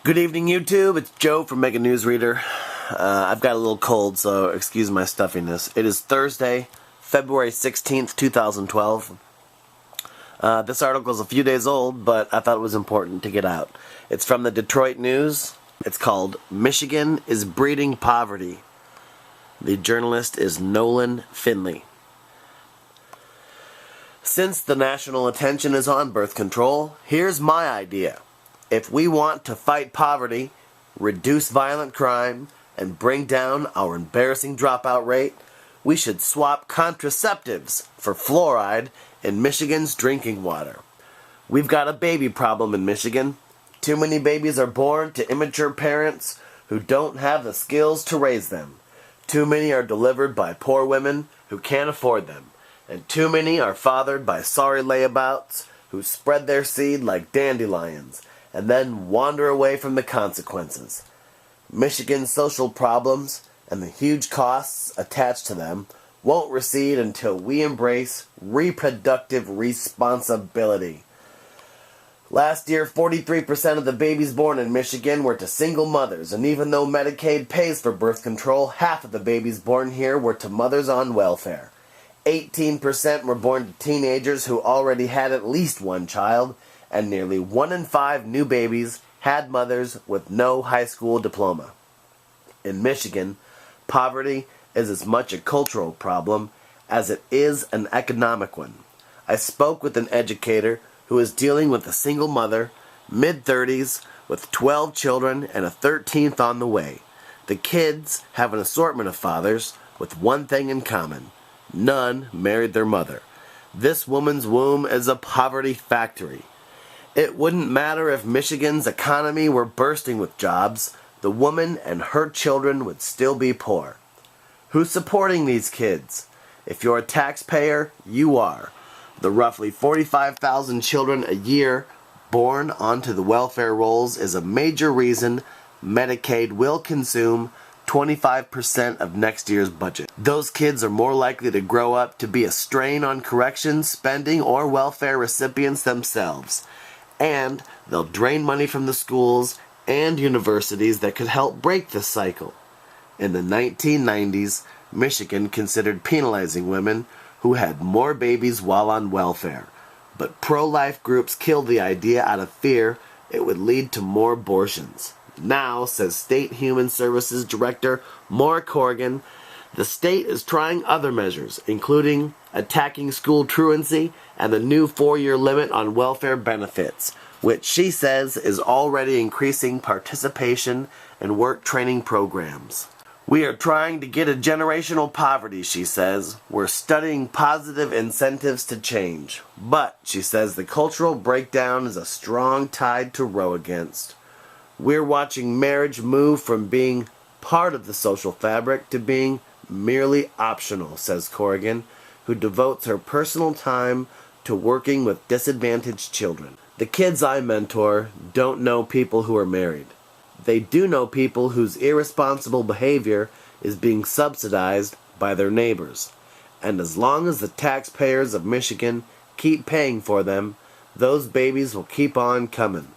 Good evening, YouTube. It's Joe from Mega Newsreader. I've got a little cold, so excuse my stuffiness. It is Thursday, February 16th, 2012. This article is a few days old, but I thought it was important to get out. It's from the Detroit News. It's called Michigan is Breeding Poverty. The journalist is Nolan Finley. Since the national attention is on birth control, here's my idea. If we want to fight poverty, reduce violent crime, and bring down our embarrassing dropout rate, we should swap contraceptives for fluoride in Michigan's drinking water. We've got a baby problem in Michigan. Too many babies are born to immature parents who don't have the skills to raise them. Too many are delivered by poor women who can't afford them. And too many are fathered by sorry layabouts who spread their seed like dandelions and then wander away from the consequences. Michigan's social problems and the huge costs attached to them won't recede until we embrace reproductive responsibility. Last year, 43% of the babies born in Michigan were to single mothers, and even though Medicaid pays for birth control, half of the babies born here were to mothers on welfare. 18% were born to teenagers who already had at least one child, and nearly 1 in 5 new babies had mothers with no high school diploma. In Michigan, poverty is as much a cultural problem as it is an economic one. I spoke with an educator who is dealing with a single mother, mid-30s, with 12 children and a 13th on the way. The kids have an assortment of fathers with one thing in common. None married their mother. This woman's womb is a poverty factory. It wouldn't matter if Michigan's economy were bursting with jobs. The woman and her children would still be poor. Who's supporting these kids? If you're a taxpayer, you are. The roughly 45,000 children a year born onto the welfare rolls is a major reason Medicaid will consume 25% of next year's budget. Those kids are more likely to grow up to be a strain on corrections, spending, or welfare recipients themselves. And they'll drain money from the schools and universities that could help break this cycle. In the 1990s, Michigan considered penalizing women who had more babies while on welfare. But pro-life groups killed the idea out of fear it would lead to more abortions. Now, says State Human Services Director Maura Corrigan, the state is trying other measures, including attacking school truancy and the new 4-year limit on welfare benefits, which she says is already increasing participation in work training programs. We are trying to get a generational poverty, she says. We're studying positive incentives to change. But, she says, the cultural breakdown is a strong tide to row against. We're watching marriage move from being part of the social fabric to being merely optional, says Corrigan, who devotes her personal time to working with disadvantaged children. The kids I mentor don't know people who are married. They do know people whose irresponsible behavior is being subsidized by their neighbors. And as long as the taxpayers of Michigan keep paying for them, those babies will keep on coming.